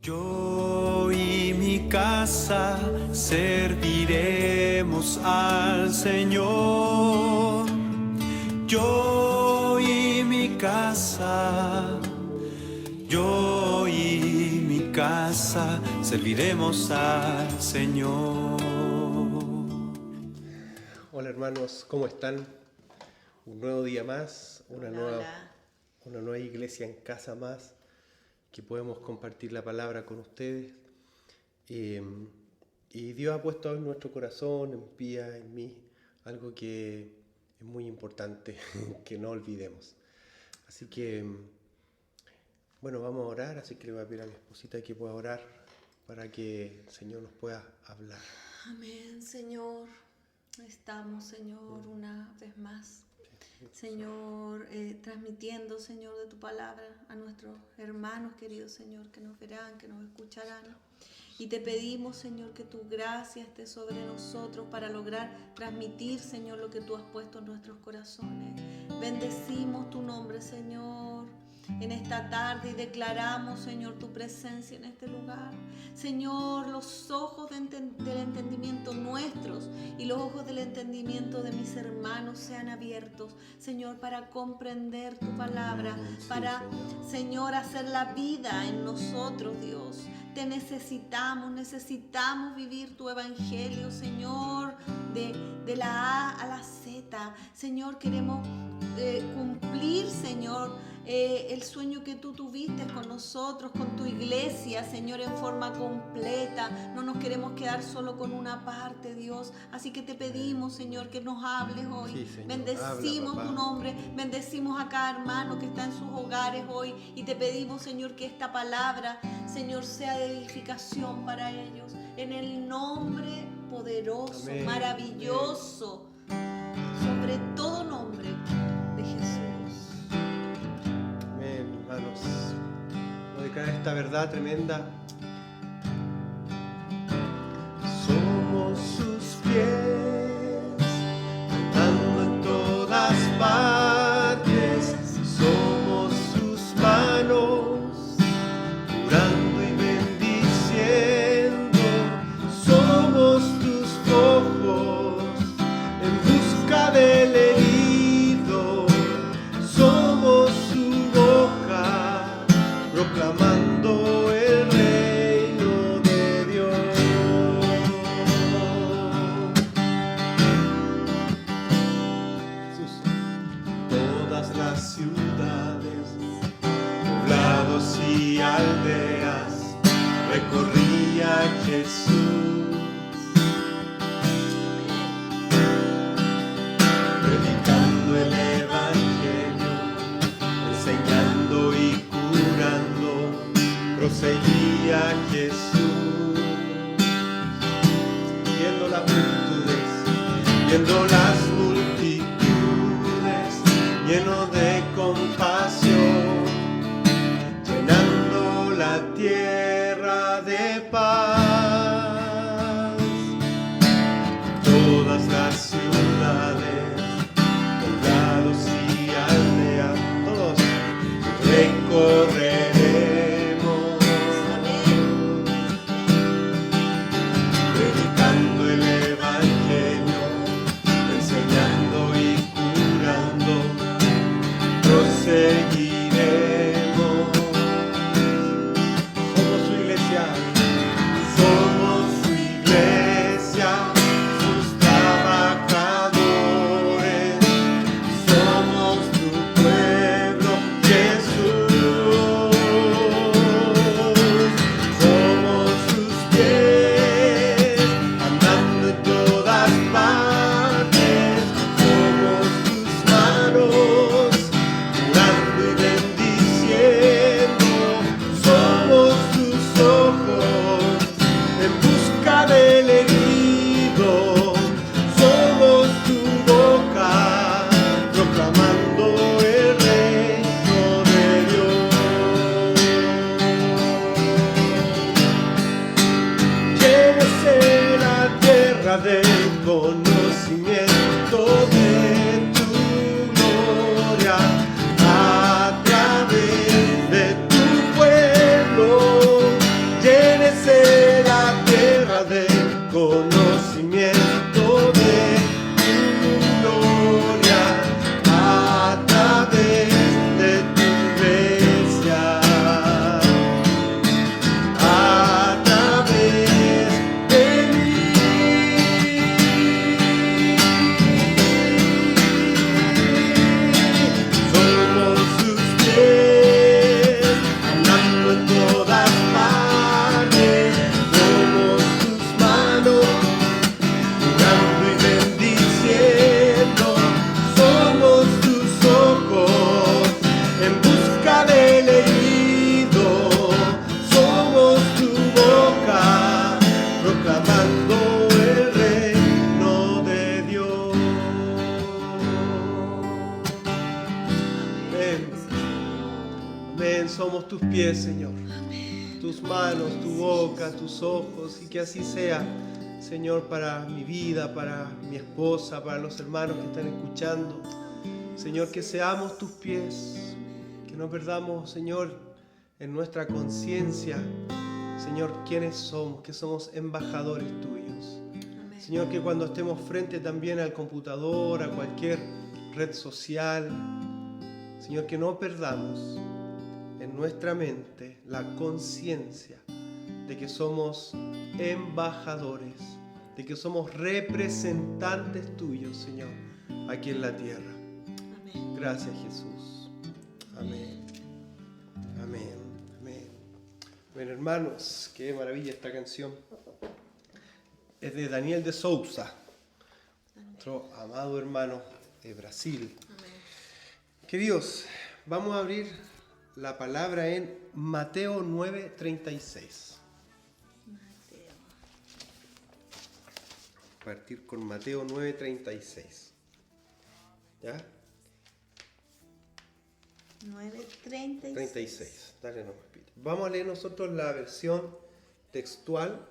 Yo y mi casa serviremos al Señor. Yo y mi casa, yo y mi casa serviremos al Señor. Hola hermanos, ¿cómo están? Un nuevo día más, una nueva iglesia en casa más, que podemos compartir la palabra con ustedes. Y Dios ha puesto en nuestro corazón, en Pía, en mí, algo que es muy importante, que no olvidemos. Así que, bueno, vamos a orar, así que le voy a pedir a mi esposita que pueda orar para que el Señor nos pueda hablar. Amén, Señor. Estamos, Señor, una vez más, Señor, transmitiendo, Señor, de tu palabra a nuestros hermanos queridos, Señor, que nos verán, que nos escucharán. Y te pedimos, Señor, que tu gracia esté sobre nosotros para lograr transmitir, Señor, lo que tú has puesto en nuestros corazones. Bendecimos tu nombre, Señor, en esta tarde y declaramos, Señor, tu presencia en este lugar. Señor, los ojos del entendimiento nuestros y los ojos del entendimiento de mis hermanos sean abiertos, Señor, para comprender tu palabra, para, Señor, hacer la vida en nosotros, Dios. Te necesitamos vivir tu evangelio, Señor, de la A a la Z. Señor, queremos cumplir, Señor, el sueño que tú tuviste con nosotros, con tu iglesia, Señor, en forma completa. No nos queremos quedar solo con una parte, Dios. Así que te pedimos, Señor, que nos hables hoy. Sí, Señor, bendecimos habla, tu nombre, bendecimos a cada hermano que está en sus hogares hoy. Y te pedimos, Señor, que esta palabra, Señor, sea de edificación para ellos. En el nombre poderoso, amén, maravilloso, sobre todo nombre de Jesús. Amén, hermanos. Nos declara esta verdad tremenda. Somos sus pies, andando en todas partes. Somos sus manos, curando y bendiciendo. Somos tus ojos, en busca del herido. Somos su boca, proclamando el reino de Dios. Jesús. Todas las ciudades, poblados y aldeas, recorría Jesús, predicando el evangelio, enseñando y curando, proseguía Jesús, viendo las multitudes, lleno de compasión, llenando la tierra de paz. Todas las ciudades, poblados y aldeas, todos recorreremos, predicando el evangelio, enseñando y curando, proseguiremos. Somos su iglesia, somos su iglesia, sus trabajadores, somos tu pueblo, Jesús. Somos sus pies, andando en todas partes. Somos tus manos, curando y bendiciendo. Somos tus ojos, en busca del herido. Somos tu boca, proclamando el reino de Dios. Llénese la tierra del conocimiento de tu gloria, a través de tu pueblo. tus pies, Señor. Tus manos, tu boca, tus ojos, y que así sea, Señor, para mi vida, para mi esposa, para los hermanos que están escuchando. Señor, que seamos tus pies, que no perdamos, Señor, en nuestra conciencia, Señor, quiénes somos, que somos embajadores tuyos. Amén. Señor, que cuando estemos frente también al computador, a cualquier red social, Señor, que no perdamos en nuestra mente la conciencia de que somos embajadores, de que somos representantes tuyos, Señor, aquí en la tierra. Amén. Gracias, Jesús. Amén. Amén. Amén. Bueno, hermanos, qué maravilla esta canción. Es de Daniel de Souza, nuestro amado hermano de Brasil. Amén. Queridos, vamos a abrir la palabra en Mateo 9:36. Mateo. Partir con Mateo 9:36. ¿Ya? 9:36. 36. Dale nomás, Pito. Vamos a leer nosotros la versión textual,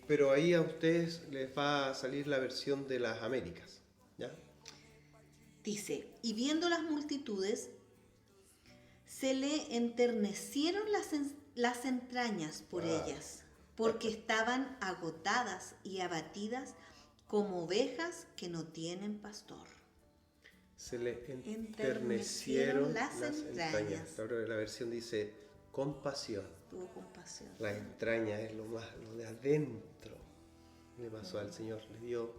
pero ahí a ustedes les va a salir la versión de las Américas. ¿Ya? Dice, y viendo las multitudes, se le enternecieron las entrañas por ellas, porque estaban agotadas y abatidas como ovejas que no tienen pastor. Se le enternecieron las entrañas. La versión dice compasión. Tuvo compasión. La entraña es lo de adentro. Le pasó al Señor, le dio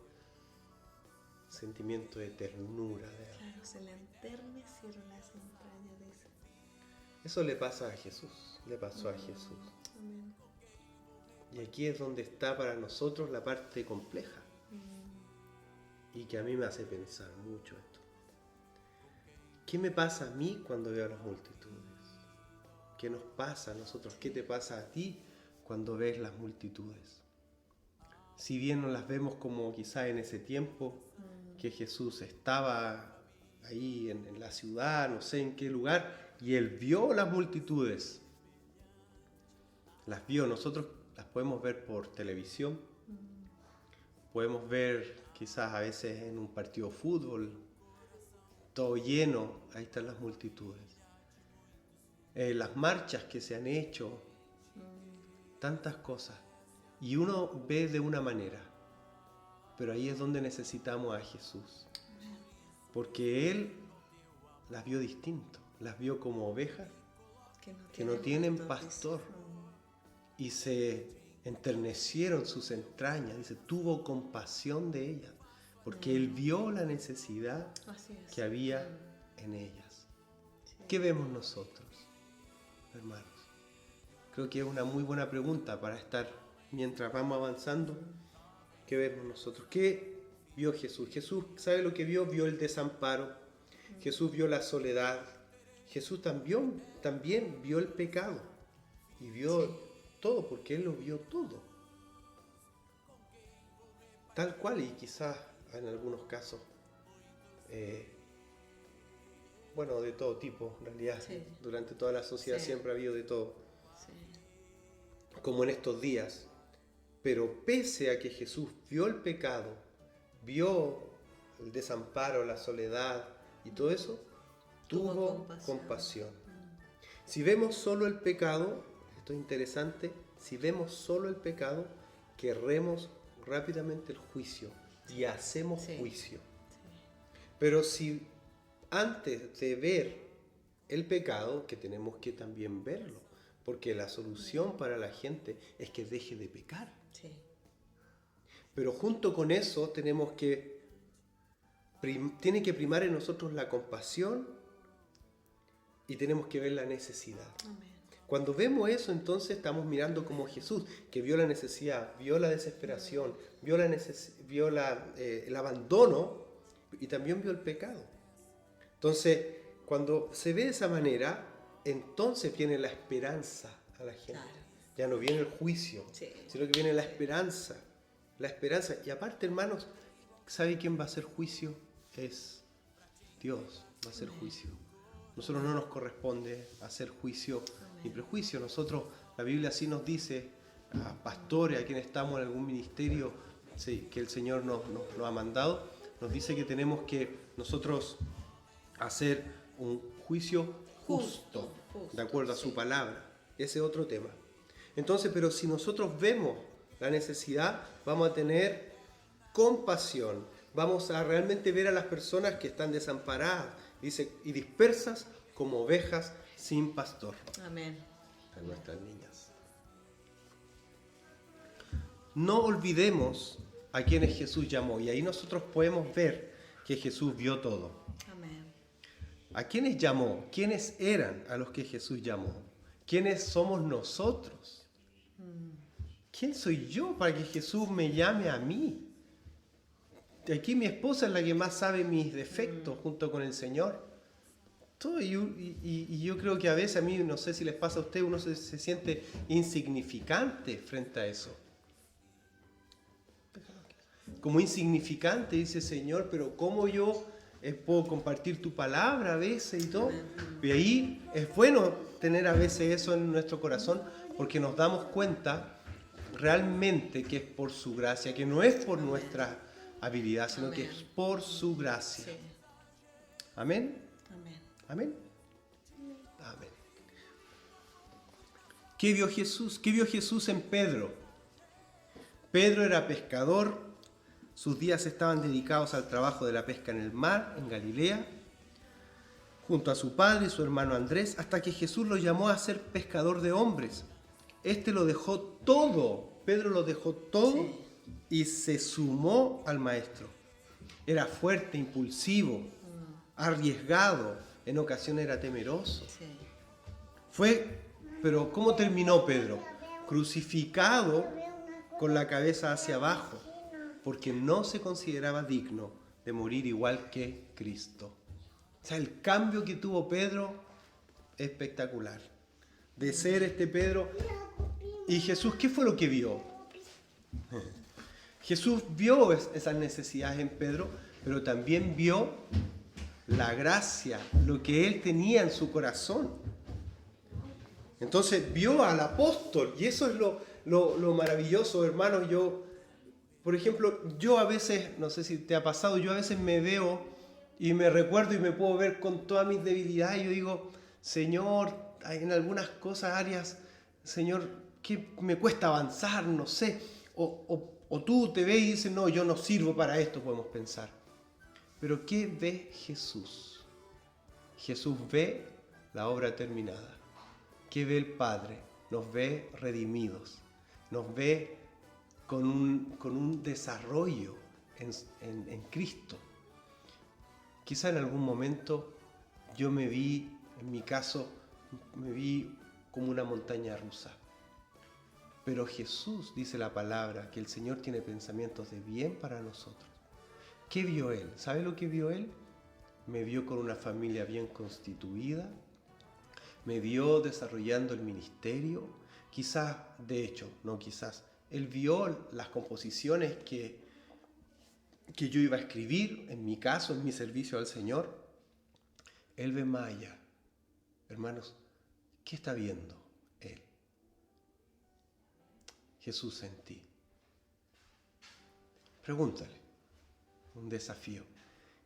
sentimiento de ternura. Claro, se le enternecieron las entrañas, dice. Eso le pasa a Jesús, le pasó a Jesús. Amén. Y aquí es donde está para nosotros la parte compleja. Y que a mí me hace pensar mucho esto. ¿Qué me pasa a mí cuando veo a las multitudes? ¿Qué nos pasa a nosotros? ¿Qué te pasa a ti cuando ves las multitudes? Si bien no las vemos como quizá en ese tiempo que Jesús estaba ahí en la ciudad, no sé en qué lugar, y Él vio las multitudes. Las vio, nosotros las podemos ver por televisión, podemos ver quizás a veces en un partido de fútbol, todo lleno, ahí están las multitudes. Las marchas que se han hecho, tantas cosas. Y uno ve de una manera, pero ahí es donde necesitamos a Jesús. Porque Él las vio distinto, las vio como ovejas que no tienen pastor. Y se enternecieron sus entrañas, dice, tuvo compasión de ellas, porque Él vio la necesidad que había en ellas. ¿Qué vemos nosotros, hermanos? Creo que es una muy buena pregunta para estar, mientras vamos avanzando, ¿qué vemos nosotros? ¿Qué vio Jesús? Jesús, ¿sabe lo que vio? Vio el desamparo, Jesús vio la soledad, Jesús también vio el pecado y vio todo, porque Él lo vio todo. Tal cual, y quizás en algunos casos, de todo tipo, en realidad, durante toda la sociedad siempre ha habido de todo, como en estos días. Pero pese a que Jesús vio el pecado, vio el desamparo, la soledad y todo eso, tuvo compasión. Si vemos solo el pecado, esto es interesante, si vemos solo el pecado, querremos rápidamente el juicio y hacemos juicio. Pero si antes de ver el pecado, que tenemos que también verlo, porque la solución para la gente es que deje de pecar. Pero junto con eso tenemos que tiene que primar en nosotros la compasión y tenemos que ver la necesidad. Amén. Cuando vemos eso, entonces estamos mirando como Jesús, que vio la necesidad, vio la desesperación, vio el abandono y también vio el pecado. Entonces, cuando se ve de esa manera, entonces viene la esperanza a la gente. Claro. Ya no viene el juicio, sino que viene la esperanza. La esperanza. Y aparte, hermanos, ¿sabe quién va a hacer juicio? Es Dios, va a hacer juicio. Nosotros no nos corresponde hacer juicio ni prejuicio. Nosotros, la Biblia sí nos dice, a pastores, a quienes estamos en algún ministerio que el Señor nos ha mandado, nos dice que tenemos que nosotros hacer un juicio justo, de acuerdo a su palabra. Ese es otro tema. Entonces, pero si nosotros vemos la necesidad, vamos a tener compasión, vamos a realmente ver a las personas que están desamparadas, dice, y dispersas como ovejas sin pastor. Amén. A nuestras niñas. No olvidemos a quienes Jesús llamó, y ahí nosotros podemos ver que Jesús vio todo. Amén. ¿A quiénes llamó? ¿Quiénes eran a los que Jesús llamó? ¿Quiénes somos nosotros? ¿Quién soy yo para que Jesús me llame a mí? Aquí mi esposa es la que más sabe mis defectos junto con el Señor. Todo, y yo creo que a veces a mí, no sé si les pasa a ustedes, uno se siente insignificante frente a eso. Como insignificante, dice Señor, pero ¿cómo yo puedo compartir tu palabra a veces y todo? Y ahí es bueno tener a veces eso en nuestro corazón, porque nos damos cuenta realmente que es por su gracia, que no es por nuestra habilidad, sino que es por su gracia. Sí. Amén. Amén. Amén. Amén. ¿Qué vio Jesús? ¿Qué vio Jesús en Pedro? Pedro era pescador. Sus días estaban dedicados al trabajo de la pesca en el mar, en Galilea, junto a su padre y su hermano Andrés, hasta que Jesús lo llamó a ser pescador de hombres. Este lo dejó todo, Pedro lo dejó todo y se sumó al maestro. Era fuerte, impulsivo, arriesgado, en ocasiones era temeroso. Sí. Pero ¿cómo terminó Pedro? Crucificado con la cabeza hacia abajo, porque no se consideraba digno de morir igual que Cristo. O sea, el cambio que tuvo Pedro, espectacular. De ser este Pedro. ¿Y Jesús qué fue lo que vio? Jesús vio esas necesidades en Pedro, pero también vio la gracia, lo que él tenía en su corazón. Entonces vio al apóstol, y eso es lo maravilloso, hermanos. Por ejemplo, yo a veces, no sé si te ha pasado, yo a veces me veo y me recuerdo y me puedo ver con todas mis debilidades. Yo digo, Señor, en algunas cosas, áreas, Señor, que me cuesta avanzar, no sé. O tú te ves y dices, no, yo no sirvo para esto, podemos pensar. Pero ¿qué ve Jesús? Jesús ve la obra terminada. ¿Qué ve el Padre? Nos ve redimidos, nos ve con un desarrollo en Cristo. Quizá en algún momento yo me vi, en mi caso, me vi como una montaña rusa. Pero Jesús dice la palabra que el Señor tiene pensamientos de bien para nosotros. ¿Qué vio Él? ¿Sabe lo que vio Él? Me vio con una familia bien constituida, me vio desarrollando el ministerio, quizás, de hecho, no quizás, Él vio las composiciones que yo iba a escribir, en mi caso, en mi servicio al Señor. Él ve más allá. Hermanos, ¿qué está viendo Él? Jesús en ti. Pregúntale, un desafío.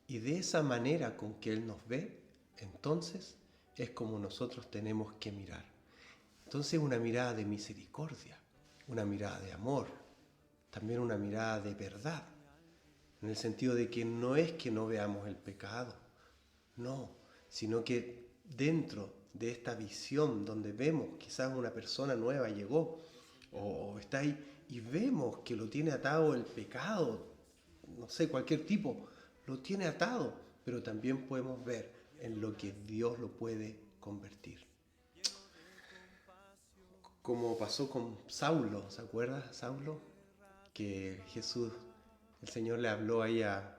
Y de esa manera con que Él nos ve, entonces es como nosotros tenemos que mirar. Entonces una mirada de misericordia, una mirada de amor, también una mirada de verdad, en el sentido de que no es que no veamos el pecado, no, sino que dentro de esta visión donde vemos quizás una persona nueva llegó o está ahí y vemos que lo tiene atado el pecado, no sé, cualquier tipo, lo tiene atado, pero también podemos ver en lo que Dios lo puede convertir. Como pasó con Saulo, ¿se acuerda Saulo? Que Jesús, el Señor le habló ahí a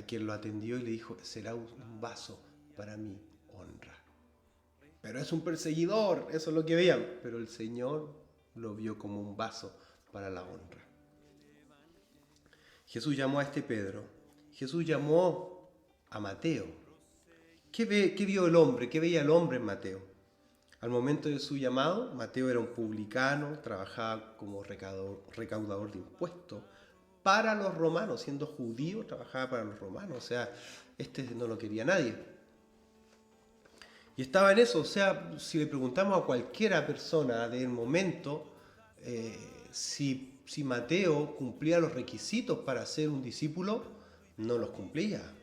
quien lo atendió y le dijo, será un vaso para mi honra. Pero es un perseguidor, eso es lo que veían. Pero el Señor lo vio como un vaso para la honra. Jesús llamó a este Pedro. Jesús llamó a Mateo. ¿Qué vio el hombre? ¿Qué veía el hombre en Mateo? Al momento de su llamado, Mateo era un publicano, trabajaba como recaudador de impuestos para los romanos, siendo judío, trabajaba para los romanos, o sea, no lo quería nadie. Y estaba en eso, o sea, si le preguntamos a cualquiera persona del momento si Mateo cumplía los requisitos para ser un discípulo, no los cumplía.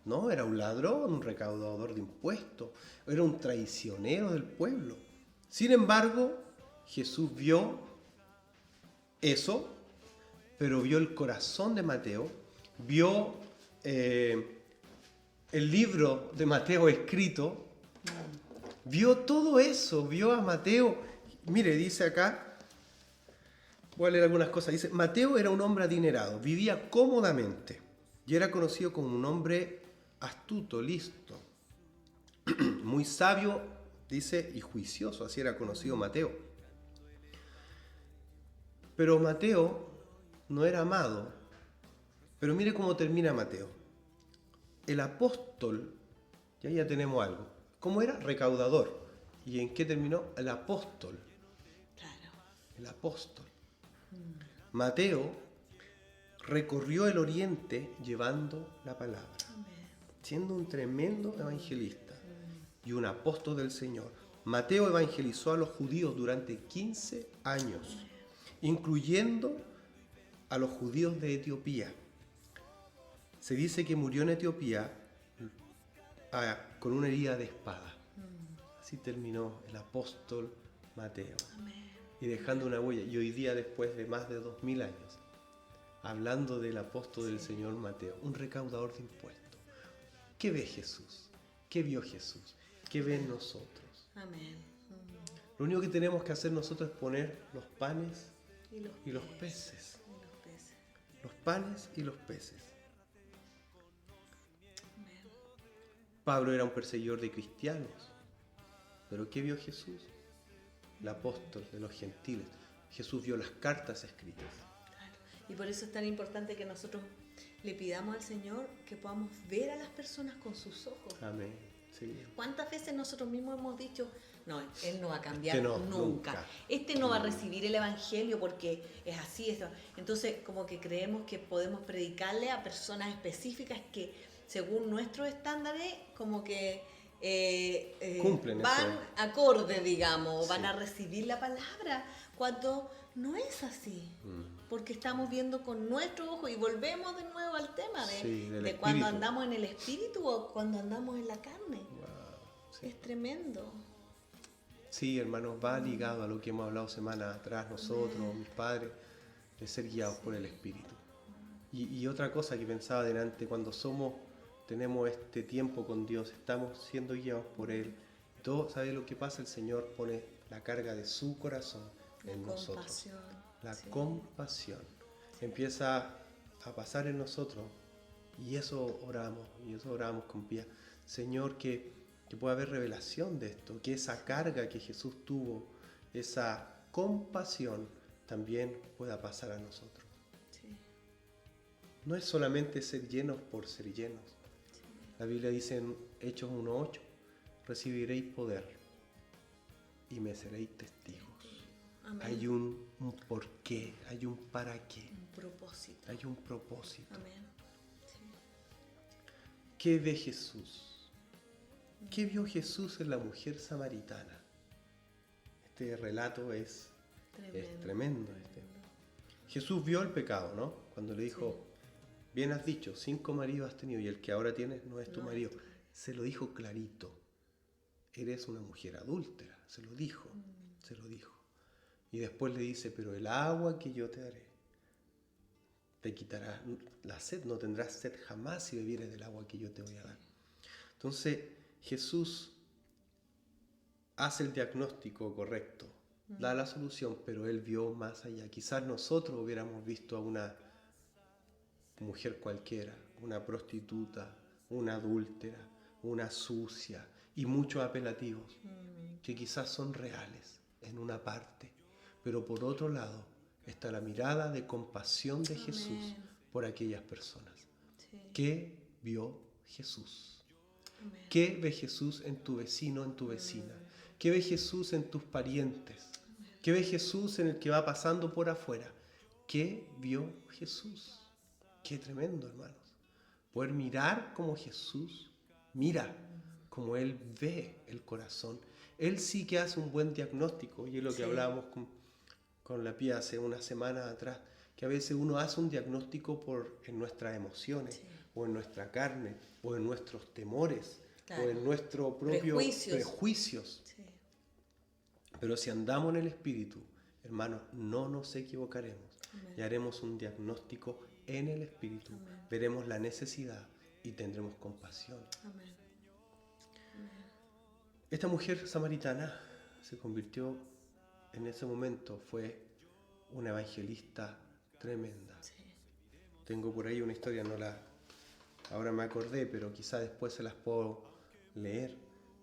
No, era un ladrón, un recaudador de impuestos, era un traicionero del pueblo. Sin embargo, Jesús vio eso, pero vio el corazón de Mateo, vio el libro de Mateo escrito, vio todo eso, vio a Mateo. Mire, dice acá, voy a leer algunas cosas. Dice, Mateo era un hombre adinerado, vivía cómodamente y era conocido como un hombre astuto, listo, muy sabio, dice, y juicioso, así era conocido Mateo. Pero Mateo no era amado. Pero mire cómo termina Mateo. El apóstol, ya tenemos algo. ¿Cómo era? Recaudador. ¿Y en qué terminó? El apóstol. Claro. El apóstol. Mateo recorrió el oriente llevando la palabra, siendo un tremendo evangelista y un apóstol del Señor. Mateo evangelizó a los judíos durante 15 años, incluyendo a los judíos de Etiopía. Se dice que murió en Etiopía con una herida de espada. Así terminó el apóstol Mateo. Y dejando una huella. Y hoy día, después de más de 2000 años, hablando del apóstol del Señor Mateo, un recaudador de impuestos. ¿Qué ve Jesús? ¿Qué vio Jesús? ¿Qué ven nosotros? Amén. Lo único que tenemos que hacer nosotros es poner los panes y los peces. Los panes y los peces. Amén. Pablo era un perseguidor de cristianos. ¿Pero qué vio Jesús? El apóstol de los gentiles. Jesús vio las cartas escritas. Claro. Y por eso es tan importante que nosotros le pidamos al Señor que podamos ver a las personas con sus ojos. Amén. Sí. ¿Cuántas veces nosotros mismos hemos dicho, no, Él no va a cambiar No, nunca. Este no va a recibir el Evangelio porque es así. Esto. Entonces, como que creemos que podemos predicarle a personas específicas que, según nuestros estándares, como que cumplen van eso. acorde, digamos, Sí. van a recibir la palabra, cuando no es así. Porque estamos viendo con nuestros ojos y volvemos de nuevo al tema Sí, del de cuando espíritu. andamos en el espíritu o cuando andamos en la carne. Wow, sí. Es tremendo. Sí, hermanos, va ligado a lo que hemos hablado semanas atrás nosotros, mis padres, de ser guiados por el Espíritu. Y otra cosa que pensaba delante, cuando tenemos este tiempo con Dios, estamos siendo guiados por Él. Todo, ¿sabe lo que pasa? El Señor pone la carga de su corazón en nosotros. Compasión. La Sí. compasión empieza a pasar en nosotros y eso oramos con pie. Señor, que pueda haber revelación de esto, que esa carga que Jesús tuvo, esa compasión también pueda pasar a nosotros. Sí. No es solamente ser llenos por ser llenos. La Biblia dice en Hechos 1:8, recibiréis poder y me seréis testigos. Amén. Hay un porqué, hay un para qué, Un propósito. hay un propósito. Amén. Sí. ¿Qué ve Jesús? ¿Qué vio Jesús en la mujer samaritana? Este relato es tremendo. Jesús vio el pecado, ¿no? Cuando le dijo, bien has dicho, 5 maridos has tenido y el que ahora tienes no es tu marido. Se lo dijo clarito. Eres una mujer adúltera. Se lo dijo. Y después le dice, pero el agua que yo te daré te quitará la sed, no tendrás sed jamás si bebieres del agua que yo te voy a dar. Entonces Jesús hace el diagnóstico correcto, da la solución, pero Él vio más allá. Quizás nosotros hubiéramos visto a una mujer cualquiera, una prostituta, una adúltera, una sucia y muchos apelativos que quizás son reales en una parte, pero por otro lado está la mirada de compasión de Jesús por aquellas personas. Sí. ¿Qué vio Jesús? ¿Qué ve Jesús en tu vecino, en tu vecina? ¿Qué ve Jesús en tus parientes? ¿Qué ve Jesús en el que va pasando por afuera? ¿Qué vio Jesús? Qué tremendo, hermanos. Poder mirar como Jesús mira, como Él ve el corazón. Él sí que hace un buen diagnóstico, y es lo que hablábamos con la Pía hace unas semanas atrás, que a veces uno hace un diagnóstico en nuestras emociones, o en nuestra carne, o en nuestros temores, o en nuestros propios prejuicios. Sí. Pero si andamos en el Espíritu, hermanos, no nos equivocaremos. Amén. Y haremos un diagnóstico en el Espíritu. Amén. Veremos la necesidad y tendremos compasión. Amén. Esta mujer samaritana se convirtió en ese momento, fue una evangelista tremenda. Sí. Tengo por ahí una historia, ahora me acordé, pero quizá después se las puedo leer,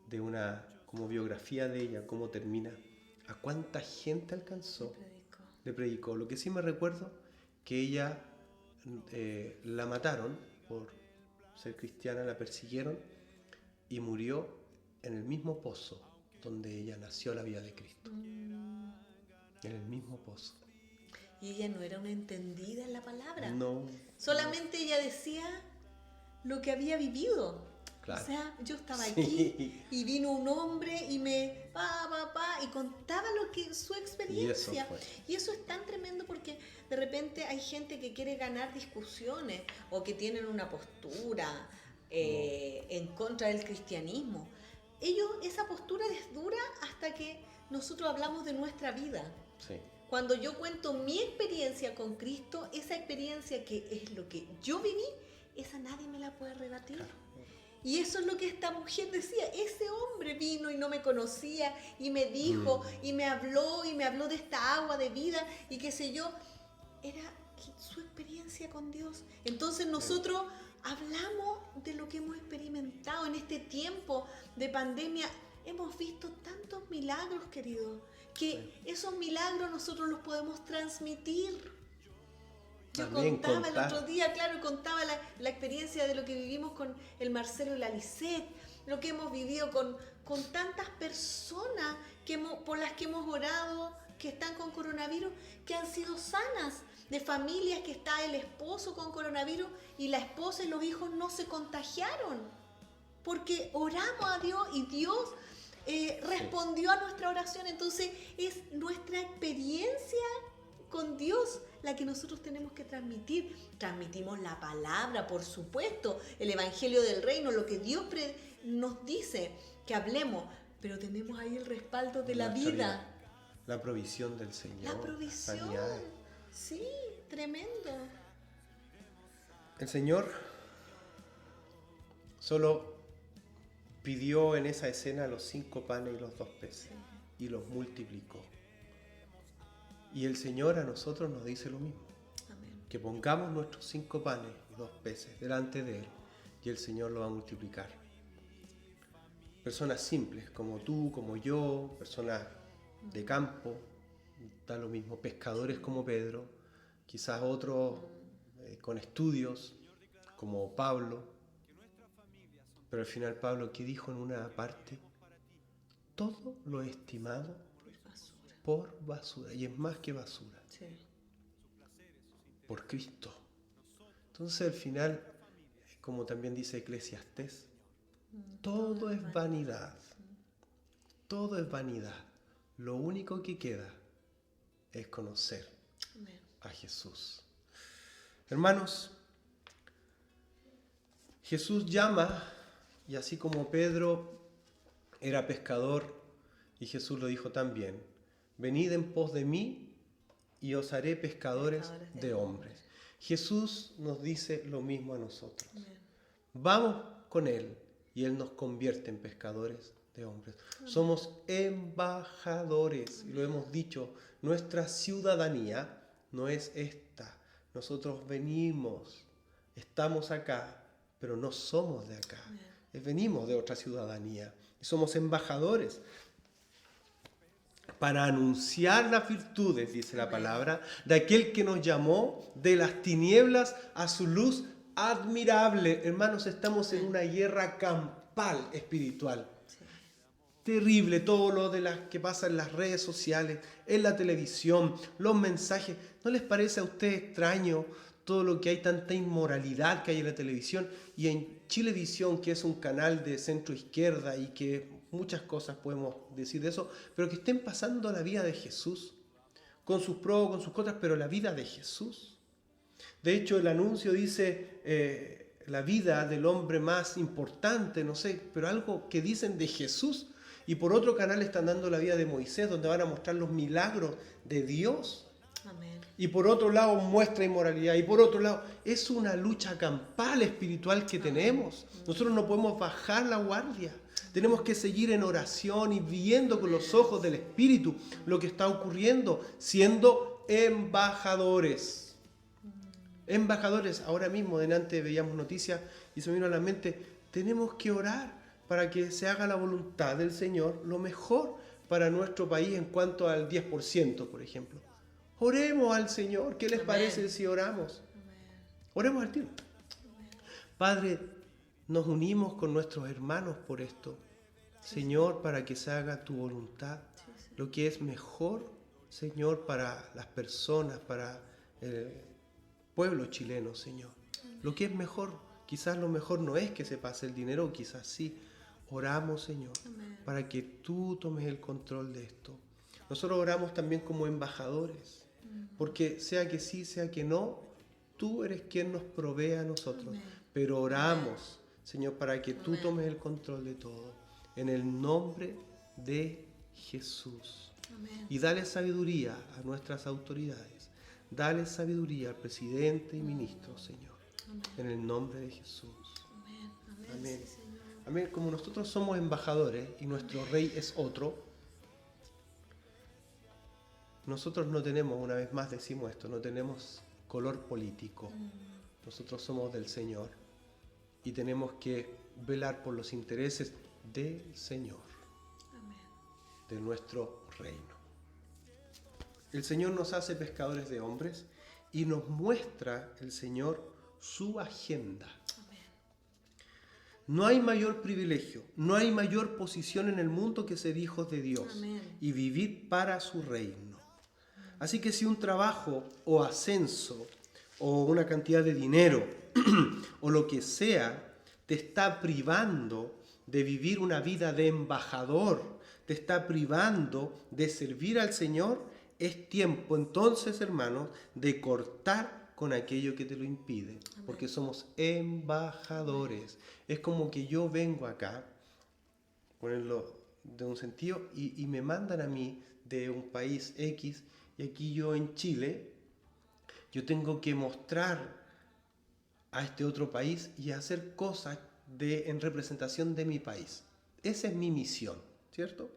de una como biografía de ella, cómo termina, a cuánta gente alcanzó, le predicó. Lo que sí me recuerdo, que ella la mataron por ser cristiana, la persiguieron y murió en el mismo pozo donde ella nació la vida de Cristo. En el mismo pozo. Y ella no era una entendida en la palabra. No. Solamente ella decía lo que había vivido. Claro. O sea, yo estaba aquí y vino un hombre y me y contaba su experiencia. Y eso es tan tremendo, porque de repente hay gente que quiere ganar discusiones o que tienen una postura en contra del cristianismo. Esa postura les dura hasta que nosotros hablamos de nuestra vida. Sí. Cuando yo cuento mi experiencia con Cristo, esa experiencia que es lo que yo viví, esa nadie me la puede rebatir. Claro. Y eso es lo que esta mujer decía. Ese hombre vino y no me conocía y me dijo y me habló de esta agua de vida y qué sé yo. Era su experiencia con Dios. Entonces nosotros hablamos de lo que hemos experimentado en este tiempo de pandemia. Hemos visto tantos milagros, queridos, que esos milagros nosotros los podemos transmitir. Yo contaba el otro día, contaba la experiencia de lo que vivimos con el Marcelo y la Lisette, lo que hemos vivido con tantas personas por las que hemos orado, que están con coronavirus, que han sido sanas, de familias que está el esposo con coronavirus y la esposa y los hijos no se contagiaron, porque oramos a Dios y Dios respondió a nuestra oración. Entonces es nuestra experiencia con Dios la que nosotros tenemos que transmitir. Transmitimos la palabra, por supuesto, el evangelio del reino, lo que Dios nos dice que hablemos, pero tenemos ahí el respaldo de la vida. La provisión del Señor. La provisión. Sí, tremendo. El Señor solo pidió en esa escena los 5 panes y los 2 peces y los multiplicó. Y el Señor a nosotros nos dice lo mismo. Amén. Que pongamos nuestros 5 panes y 2 peces delante de Él y el Señor lo va a multiplicar. Personas simples como tú, como yo, personas de campo, da lo mismo, pescadores como Pedro, quizás otros con estudios como Pablo, pero al final Pablo, ¿qué dijo en una parte? Todo lo he estimado por basura, y es más que basura, por Cristo. Entonces al final, como también dice Eclesiastés, todo es vanidad, todo es vanidad. Lo único que queda es conocer a Jesús. Hermanos, Jesús llama, y así como Pedro era pescador, y Jesús lo dijo también, venid en pos de mí y os haré pescadores de hombres. Jesús nos dice lo mismo a nosotros. Vamos con Él y Él nos convierte en pescadores de hombres. Somos embajadores, y lo hemos dicho, nuestra ciudadanía no es esta. Nosotros venimos, estamos acá, pero no somos de acá. Venimos de otra ciudadanía y somos embajadores para anunciar las virtudes, dice la palabra, de aquel que nos llamó de las tinieblas a su luz admirable. Hermanos, estamos en una guerra campal espiritual. Sí. Terrible todo lo de las que pasa en las redes sociales, en la televisión, los mensajes. ¿No les parece a ustedes extraño todo lo que hay, tanta inmoralidad que hay en la televisión? Y en Chilevisión, que es un canal de centro izquierda y que muchas cosas podemos decir de eso, pero que estén pasando la vida de Jesús, con sus pros, con sus contras, pero la vida de Jesús. De hecho, el anuncio dice la vida del hombre más importante, no sé, pero algo que dicen de Jesús. Y por otro canal están dando la vida de Moisés, donde van a mostrar los milagros de Dios. Amén. Y por otro lado muestra inmoralidad. Y por otro lado es una lucha campal espiritual que tenemos. Nosotros no podemos bajar la guardia. Tenemos que seguir en oración y viendo con los ojos del Espíritu lo que está ocurriendo, siendo embajadores. Embajadores. Ahora mismo, delante veíamos noticias y se me vino a la mente, tenemos que orar para que se haga la voluntad del Señor, lo mejor para nuestro país en cuanto al 10%, por ejemplo. Oremos al Señor. ¿Qué les parece si oramos? Oremos al tiro. Padre, nos unimos con nuestros hermanos por esto. Señor, para que se haga tu voluntad, lo que es mejor, Señor, para las personas, para el pueblo chileno, Señor. Lo que es mejor, quizás lo mejor no es que se pase el dinero, quizás sí. Oramos, Señor, para que tú tomes el control de esto. Nosotros oramos también como embajadores, porque sea que sí, sea que no, tú eres quien nos provee a nosotros. Pero oramos, Señor, para que tú tomes el control de todo. En el nombre de Jesús. Y dale sabiduría a nuestras autoridades. Dale sabiduría al presidente y ministro, Señor. En el nombre de Jesús. Amén. Sí, Señor. Amén. Como nosotros somos embajadores y nuestro rey es otro, nosotros no tenemos, una vez más decimos esto, no tenemos color político. Nosotros somos del Señor y tenemos que velar por los intereses del Señor, de nuestro reino. El Señor nos hace pescadores de hombres y nos muestra el Señor su agenda. No hay mayor privilegio, no hay mayor posición en el mundo que ser hijos de Dios y vivir para su reino. Así que si un trabajo o ascenso o una cantidad de dinero o lo que sea te está privando de vivir una vida de embajador, te está privando de servir al Señor, es tiempo entonces, hermanos, de cortar con aquello que te lo impide, porque somos embajadores. Es como que yo vengo acá, ponerlo de un sentido, y me mandan a mí de un país X, y aquí yo en Chile, yo tengo que mostrar a este otro país y hacer cosas en representación de mi país. Esa es mi misión, ¿cierto?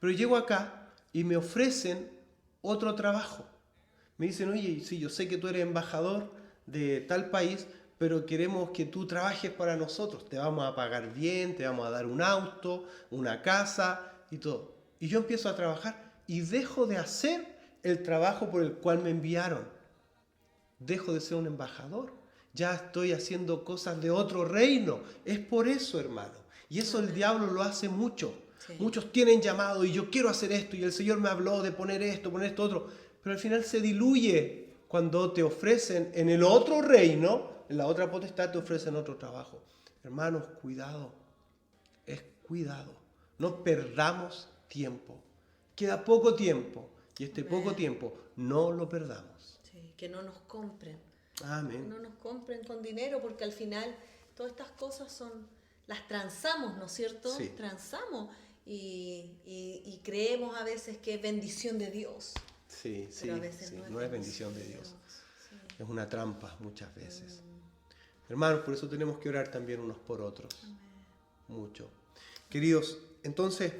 Pero llego acá y me ofrecen otro trabajo. Me dicen, oye, sí, yo sé que tú eres embajador de tal país, pero queremos que tú trabajes para nosotros. Te vamos a pagar bien, te vamos a dar un auto, una casa y todo. Y yo empiezo a trabajar y dejo de hacer el trabajo por el cual me enviaron. Dejo de ser un embajador. Ya estoy haciendo cosas de otro reino. Es por eso, hermano. Y eso el diablo lo hace mucho. Sí. Muchos tienen llamado y yo quiero hacer esto y el Señor me habló de poner esto otro. Pero al final se diluye cuando te ofrecen en el otro reino, en la otra potestad te ofrecen otro trabajo. Hermanos, cuidado. Es cuidado. No perdamos tiempo. Queda poco tiempo. Y este poco tiempo no lo perdamos. Sí, que no nos compren. Amén. No nos compren con dinero, porque al final todas estas cosas las transamos, ¿no es cierto? Sí. Transamos y creemos a veces que es bendición de Dios. Sí, pero a veces no es bendición de Dios. Sí. Es una trampa muchas veces. Hermanos, por eso tenemos que orar también unos por otros. Mucho. Queridos, entonces,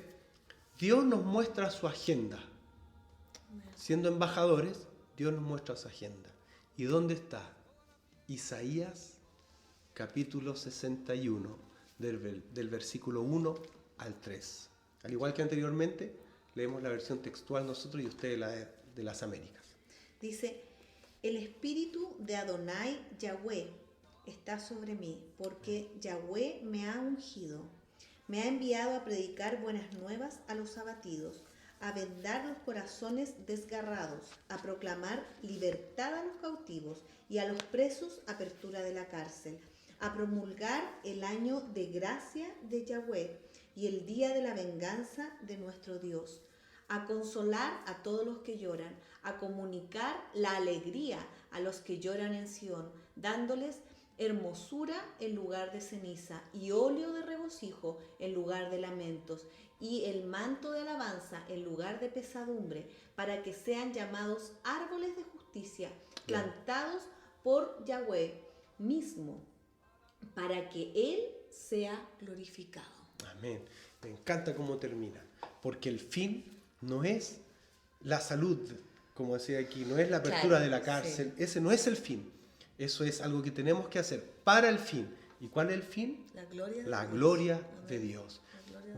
Dios nos muestra su agenda. Siendo embajadores, Dios nos muestra su agenda. ¿Y dónde está? Isaías capítulo 61, del versículo 1 al 3. Al igual que anteriormente, leemos la versión textual nosotros y ustedes la de las Américas. Dice, el espíritu de Adonai Yahweh está sobre mí, porque Yahweh me ha ungido Me ha enviado a predicar buenas nuevas a los abatidos, a vendar los corazones desgarrados, a proclamar libertad a los cautivos y a los presos apertura de la cárcel, a promulgar el año de gracia de Yahweh y el día de la venganza de nuestro Dios, a consolar a todos los que lloran, a comunicar la alegría a los que lloran en Sión, dándoles hermosura en lugar de ceniza y óleo de regocijo en lugar de lamentos y el manto de alabanza en lugar de pesadumbre, para que sean llamados árboles de justicia, plantados por Yahweh mismo, para que Él sea glorificado. Amén. Me encanta cómo termina, porque el fin no es la salud, como decía aquí, no es la apertura de la cárcel, sí. Ese no es el fin. Eso es algo que tenemos que hacer para el fin. ¿Y cuál es el fin? La gloria de la Dios. Gloria de Dios.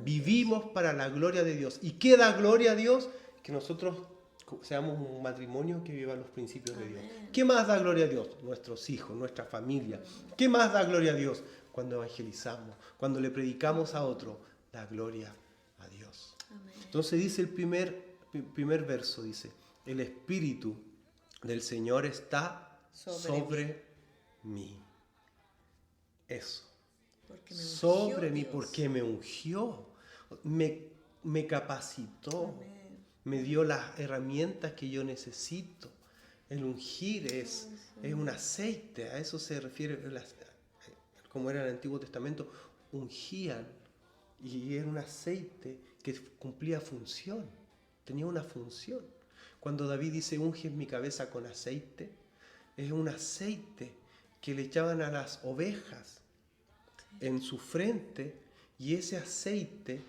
Vivimos para la gloria de Dios. ¿Y qué da gloria a Dios? Que nosotros seamos un matrimonio que viva los principios de Dios. ¿Qué más da gloria a Dios? Nuestros hijos, nuestra familia. ¿Qué más da gloria a Dios? Cuando evangelizamos, cuando le predicamos a otro, da gloria a Dios. Amén. Entonces dice el primer verso, dice, el Espíritu del Señor está sobre mí. Eso. Sobre mí, porque me ungió, me capacitó, me dio las herramientas que yo necesito. El ungir es un aceite, a eso se refiere, como era en el Antiguo Testamento, ungían, y era un aceite que cumplía función, tenía una función. Cuando David dice, unge mi cabeza con aceite, es un aceite que le echaban a las ovejas en su frente, y ese aceite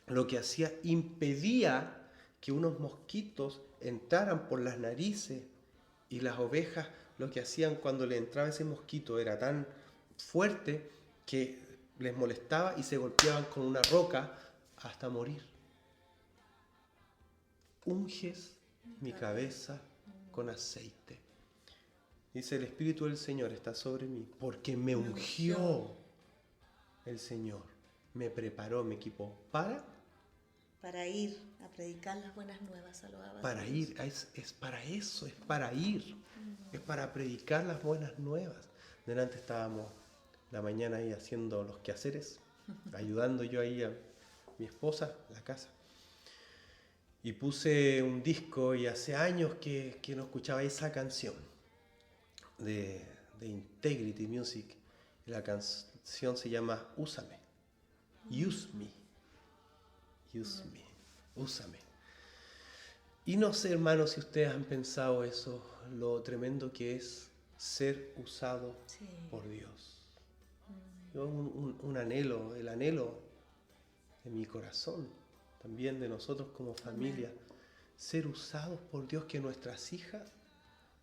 lo que hacía, impedía que unos mosquitos entraran por las narices, y las ovejas lo que hacían cuando le entraba ese mosquito era tan fuerte que les molestaba y se golpeaban con una roca hasta morir. Unges mi cabeza con aceite. Dice, el Espíritu del Señor está sobre mí, porque me ungió el Señor, me preparó, me equipó para ir a predicar las buenas nuevas a los abatidos. Para ir, es para eso, es para ir, es para predicar las buenas nuevas. Delante estábamos la mañana ahí haciendo los quehaceres, ayudando yo ahí a mi esposa, la casa. Y puse un disco, y hace años que no escuchaba esa canción de Integrity Music. La canción se llama Úsame. Use me. Use me. Úsame. Y no sé, hermanos, si ustedes han pensado eso, lo tremendo que es ser usado por Dios. Yo un anhelo, el anhelo de mi corazón, también de nosotros como familia, ser usados por Dios, que nuestras hijas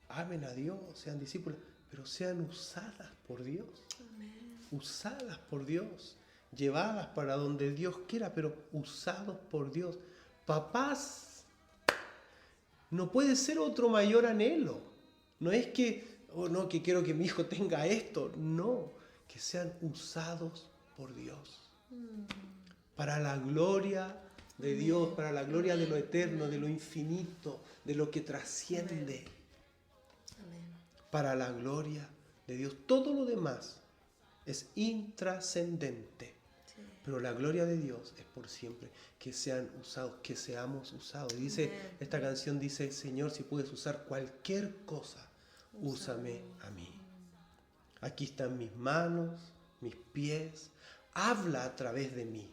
amen a Dios, sean discípulas, pero sean usadas por Dios. Amén. Usadas por Dios, llevadas para donde Dios quiera, pero usados por Dios. Papás, no puede ser otro mayor anhelo. No es que, no, que quiero que mi hijo tenga esto, no, que sean usados por Dios. Para la gloria de Dios, para la gloria de lo eterno, de lo infinito, de lo que trasciende. Para la gloria de Dios. Todo lo demás es intrascendente. Sí. Pero la gloria de Dios es por siempre. Que sean usados, que seamos usados. Y dice, esta canción dice, Señor, si puedes usar cualquier cosa, úsame a mí. Aquí están mis manos, mis pies. Habla a través de mí.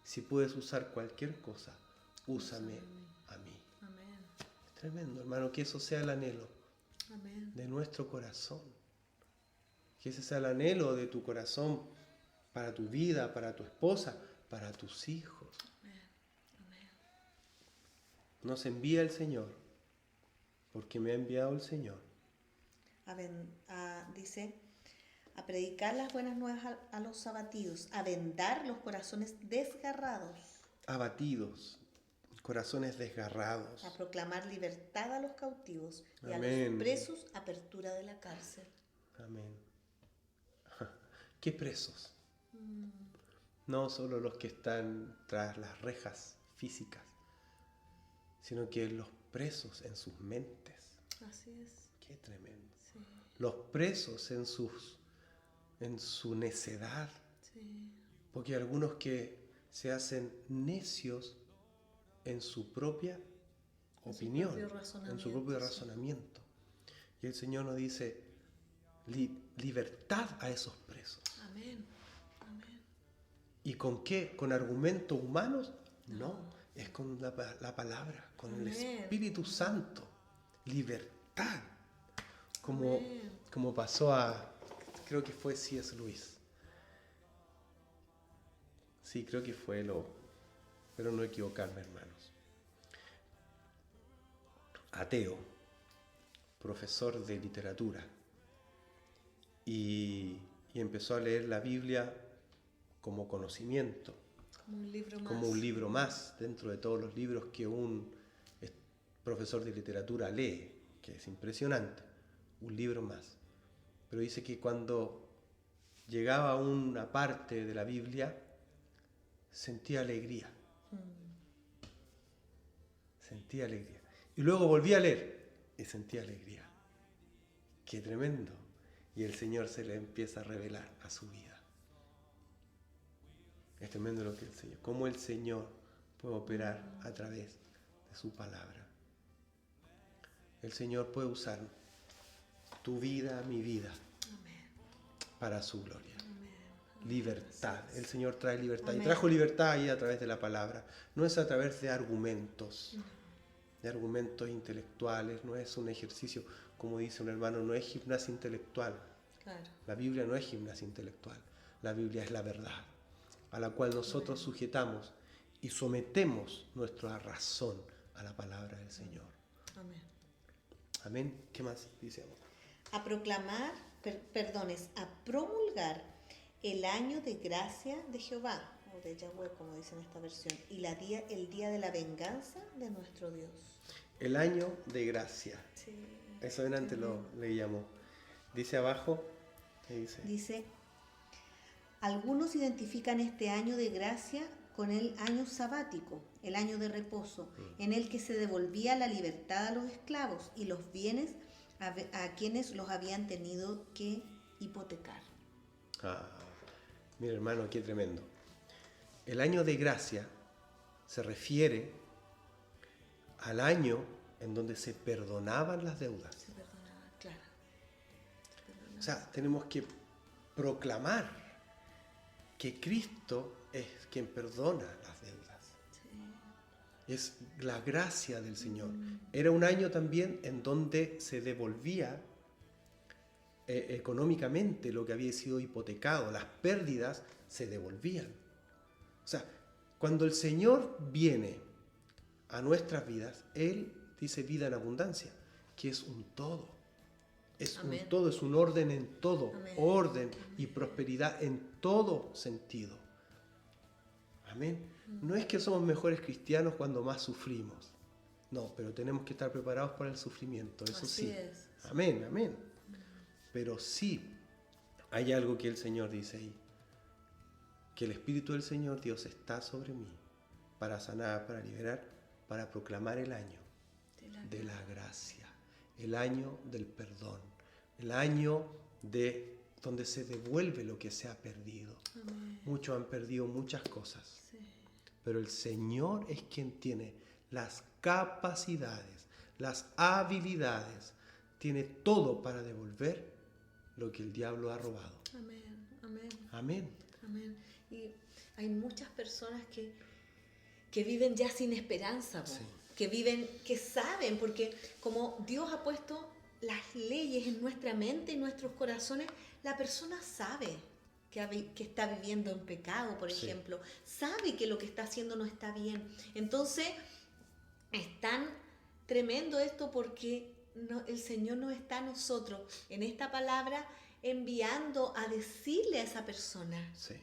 Si puedes usar cualquier cosa, úsame a mí. Amén. Es tremendo, hermano, que eso sea el anhelo. Amén. De nuestro corazón. Que ese sea el anhelo de tu corazón para tu vida, para tu esposa, para tus hijos. Amén. Amén. Nos envía el Señor, porque me ha enviado el Señor. Dice, a predicar las buenas nuevas a los abatidos, a vendar los corazones desgarrados. Abatidos. Corazones desgarrados. A proclamar libertad a los cautivos y Amén. A los presos apertura de la cárcel. Amén. ¿Qué presos? no solo los que están tras las rejas físicas, sino que los presos en sus mentes. Así es. Qué tremendo. Sí, Los presos en su necedad, sí. porque hay algunos que se hacen necios en su propia opinión, propio en su propio razonamiento, sí. razonamiento. Y el Señor nos dice, libertad a esos presos. Amén. Amén. ¿Y con qué? ¿Con argumentos humanos? No, es con la palabra, con el Amén. Espíritu Santo. Libertad. Amén. Como pasó creo que fue C.S. Lewis. Sí, creo que fue pero no equivocarme, hermanos. Ateo, profesor de literatura, y empezó a leer la Biblia como conocimiento, Como un libro más. como un libro más dentro de todos los libros que un profesor de literatura lee, que es impresionante, un libro más. Pero dice que cuando llegaba a una parte de la Biblia, sentía alegría. Sentía alegría. Y luego volví a leer y sentía alegría. ¡Qué tremendo! Y el Señor se le empieza a revelar a su vida. Es tremendo lo que el Señor, cómo el Señor puede operar a través de su palabra. El Señor puede usar tu vida, mi vida, Amén. para su gloria. Amén. Libertad. El Señor trae libertad. Amén. Y trajo libertad ahí a través de la palabra. No es a través de argumentos. De argumentos intelectuales. No es un ejercicio, como dice un hermano, no es gimnasia intelectual. Claro. La Biblia no es gimnasia intelectual. La Biblia es la verdad, a la cual nosotros sujetamos y sometemos nuestra razón a la palabra del Señor. Amén. Amén. ¿Qué más dice? A proclamar, a promulgar el año de gracia de Jehová, o de Yahweh, como dice en esta versión, y el día de la venganza de nuestro Dios. El año de gracia. Sí. Eso antes lo leíamos. Dice abajo, ¿qué dice? Dice, algunos identifican este año de gracia con el año sabático, el año de reposo, en el que se devolvía la libertad a los esclavos y los bienes a quienes los habían tenido que hipotecar. Mira, hermano, qué tremendo. El año de gracia se refiere al año en donde se perdonaban las deudas. Se perdonaba, claro. O sea, tenemos que proclamar que Cristo es quien perdona las deudas. Sí. Es la gracia del Señor. Era un año también en donde se devolvía económicamente lo que había sido hipotecado. Las pérdidas se devolvían. O sea, cuando el Señor viene a nuestras vidas, Él dice vida en abundancia, que es un todo. Es Amén. un todo, es un orden en todo. Amén. Orden y prosperidad en todo sentido. Amén. No es que somos mejores cristianos cuando más sufrimos. No, pero tenemos que estar preparados para el sufrimiento, eso Así sí. es. Amén, amén. Pero sí hay algo que el Señor dice ahí. Que el Espíritu del Señor Dios está sobre mí para sanar, para liberar, para proclamar el año de la gracia, el año del perdón, el año de donde se devuelve lo que se ha perdido. Amén. Muchos han perdido muchas cosas, Sí. pero el Señor es quien tiene las capacidades, las habilidades, tiene todo para devolver lo que el diablo ha robado. Amén. Amén. Amén. Amén. Y hay muchas personas que viven ya sin esperanza, Sí. que saben, porque como Dios ha puesto las leyes en nuestra mente, en nuestros corazones, la persona sabe que está viviendo en pecado, por Sí. ejemplo, sabe que lo que está haciendo no está bien. Entonces, es tan tremendo esto porque el Señor nos está a nosotros en esta palabra enviando a decirle a esa persona: Sí.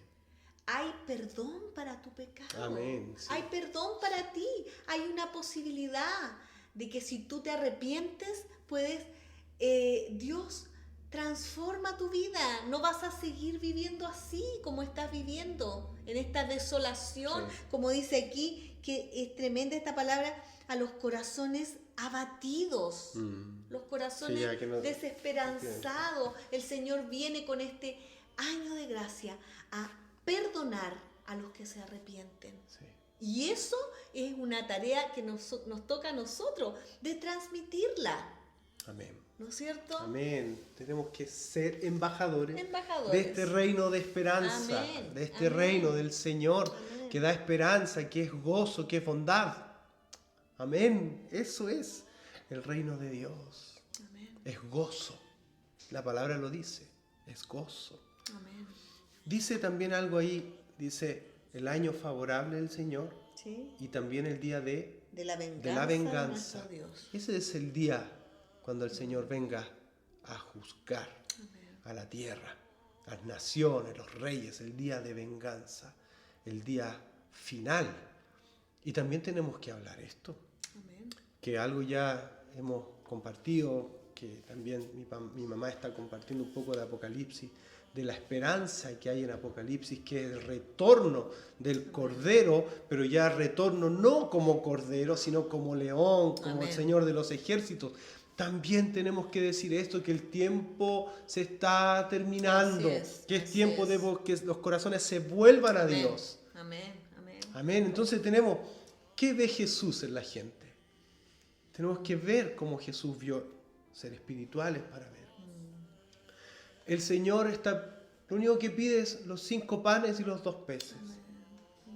hay perdón para tu pecado. Amén, sí. Hay perdón para ti. Hay una posibilidad de que si tú te arrepientes, puedes, Dios transforma tu vida. No vas a seguir viviendo así como estás viviendo, en esta desolación, Sí. como dice aquí, que es tremenda esta palabra, a los corazones abatidos, los corazones Sí, ya que no- desesperanzados. El Señor viene con este año de gracia a perdonar a los que se arrepienten. Sí. Y eso es una tarea que nos toca a nosotros, de transmitirla, Amén. ¿no es cierto? Amén. Tenemos que ser embajadores, Embajadores. de este reino de esperanza, Amén. de este Amén. reino del Señor, Amén. que da esperanza, que es gozo, que es bondad. Amén. Eso es el reino de Dios. Amén. Es gozo. La palabra lo dice. Es gozo. Amén. Dice también algo ahí. Dice el año favorable del Señor ¿Sí? y también el día de De la de la de venganza. nuestro Dios. Ese es el día cuando el Señor venga a juzgar Amén. a la tierra, las naciones, los reyes, el día de venganza, el día final. Y también tenemos que hablar esto, Amén. que algo ya hemos compartido, que también mi mamá está compartiendo un poco de Apocalipsis, de la esperanza que hay en Apocalipsis, que es el retorno del Cordero, pero ya retorno no como Cordero, sino como León, como el Amén. Señor de los ejércitos. También tenemos que decir esto, que el tiempo se está terminando, Así es, que es así tiempo es. de que los corazones se vuelvan a Amén. Dios. Amén. Amén. Amén. Entonces tenemos, ¿qué ve Jesús en la gente? Tenemos que ver cómo Jesús vio, ser espirituales para ver. El Señor está, lo único que pide es los 5 panes y los 2 peces.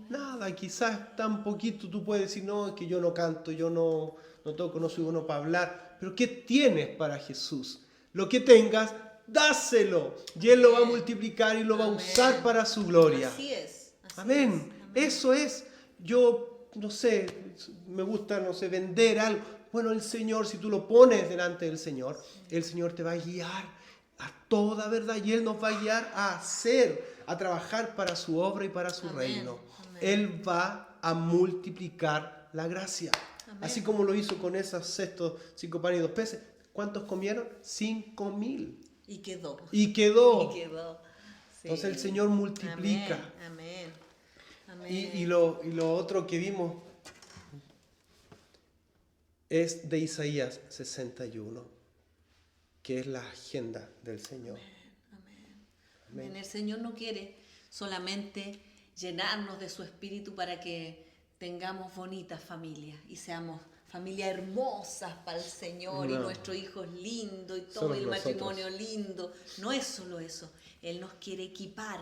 Nada, quizás tan poquito tú puedes decir, no, es que yo no canto, yo no toco, no soy bueno para hablar. Pero ¿qué tienes para Jesús? Lo que tengas, dáselo. Y Él lo va a multiplicar y lo va a Amén. usar para su gloria. Así es. Así Amén. es. Amén. Eso es. Yo, no sé, me gusta, no sé, vender algo. Bueno, el Señor, si tú lo pones delante del Señor, el Señor te va a guiar a toda verdad y Él nos va a guiar a hacer, a trabajar para su obra y para su Amén. reino. Amén. Él va a multiplicar la gracia. Amén. Así como lo hizo con esos 5 panes y 2 peces. ¿Cuántos comieron? 5,000. Y quedó. Y quedó. Y quedó. Sí. Entonces el Señor multiplica. Amén. Amén. Y lo otro que vimos es de Isaías 61, que es la agenda del Señor. Amén. El Señor no quiere solamente llenarnos de su espíritu para que tengamos bonitas familias y seamos familias hermosas para el Señor y No. nuestros hijos lindos y todo, Somos y el nosotros. matrimonio lindo. No es solo eso. Él nos quiere equipar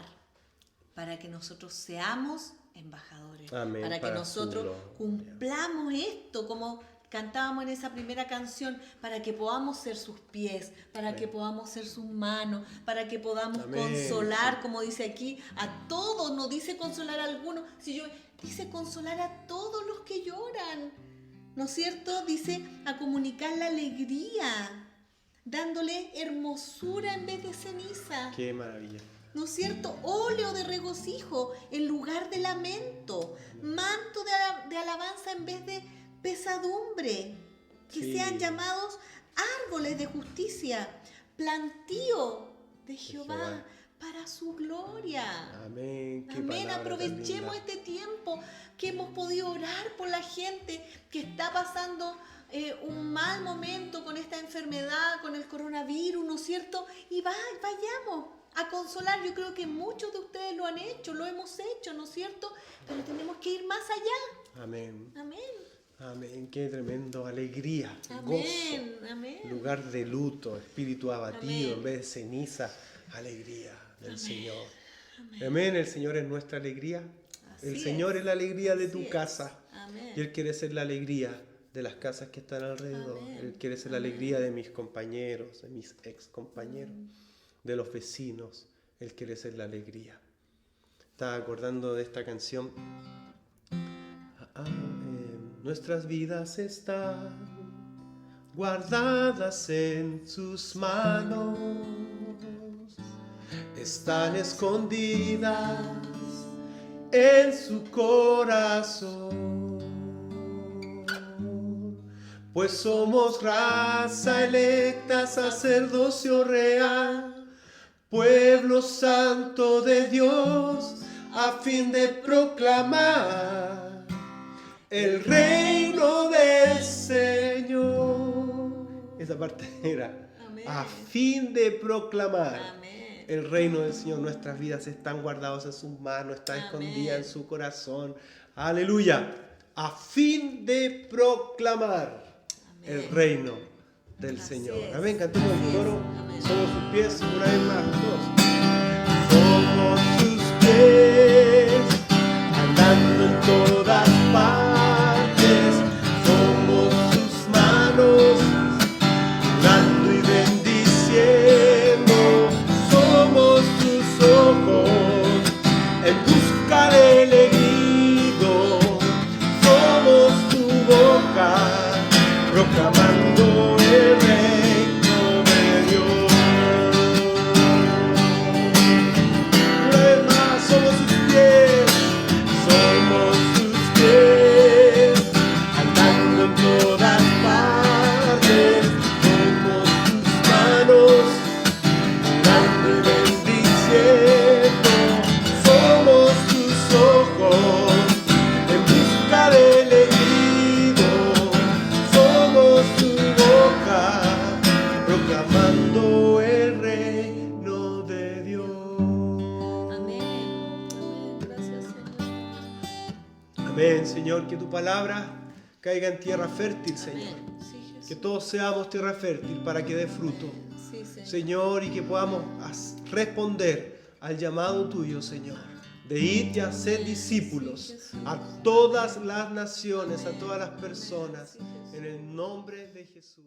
para que nosotros seamos embajadores. Amén, para que para su nosotros gloria. cumplamos esto como cantábamos en esa primera canción, para que podamos ser sus pies, para que podamos ser sus manos, para que podamos Amén. consolar, como dice aquí, a todos. No dice consolar a algunos, dice consolar a todos los que lloran, ¿no es cierto? Dice a comunicar la alegría, dándole hermosura en vez de ceniza. Qué maravilla. ¿No es cierto? Óleo de regocijo en lugar de lamento. Manto de alabanza en vez de pesadumbre. Que Sí. sean llamados árboles de justicia. Plantío de Jehová Jehová. para su gloria. Amén. Qué Amén. palabra tan Aprovechemos linda. este tiempo que hemos podido orar por la gente que está pasando un mal momento con esta enfermedad, con el coronavirus, ¿no es cierto? Y vayamos a consolar. Yo creo que muchos de ustedes lo han hecho, lo hemos hecho, ¿no es cierto? Pero tenemos que ir más allá. Amén. Amén. Amén. Qué tremendo. Alegría. Amén. Gozo. Amén. Lugar de luto, espíritu abatido, Amén. en vez de ceniza, alegría del Señor. Amén. El Señor es nuestra alegría. El Así Señor es la alegría de Así tu es. casa. Amén. Y Él quiere ser la alegría de las casas que están alrededor. Amén. Él quiere ser la alegría de mis compañeros, de mis ex compañeros, de los vecinos. Él quiere ser la alegría. Estaba acordando de esta canción. Nuestras vidas están guardadas en sus manos, están escondidas en su corazón. pues somos raza electa, sacerdocio real, pueblo santo de Dios, a fin de proclamar el reino del Señor. Esa parte era, Amén. a fin de proclamar Amén. el reino del Señor. Nuestras vidas están guardadas en sus manos, están Amén. escondidas en su corazón. Aleluya. A fin de proclamar Amén. el reino del Así Señor. es. Amén. Cantemos Así el es. coro. Amén. Somos sus pies una vez más. Todos. Somos sus pies, andando en todas partes. Somos sus manos, dando y bendiciendo. Somos tus ojos, en busca del herido. Somos tu boca, proclamando el reino de Dios. Una vez más, somos sus pies, andando en todas partes. Somos tus manos, dando y bendiciendo. Somos tus ojos, en busca del herido. Somos tu boca, proclamando el reino de Dios. Amén. Amén. Gracias, Señor. Amén, Señor, que tu palabra caiga en tierra fértil, Señor. Amén. Sí, Jesús. Que todos seamos tierra fértil para que dé fruto, Sí, Señor. Señor, y que podamos responder al llamado tuyo, Señor, de ir y hacer discípulos a todas las naciones, a todas las personas, en el nombre de Jesús.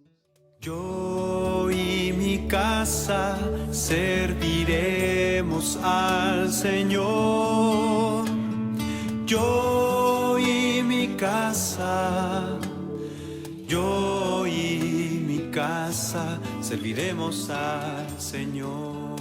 Yo y mi casa serviremos al Señor. Yo y mi casa, yo y mi casa serviremos al Señor.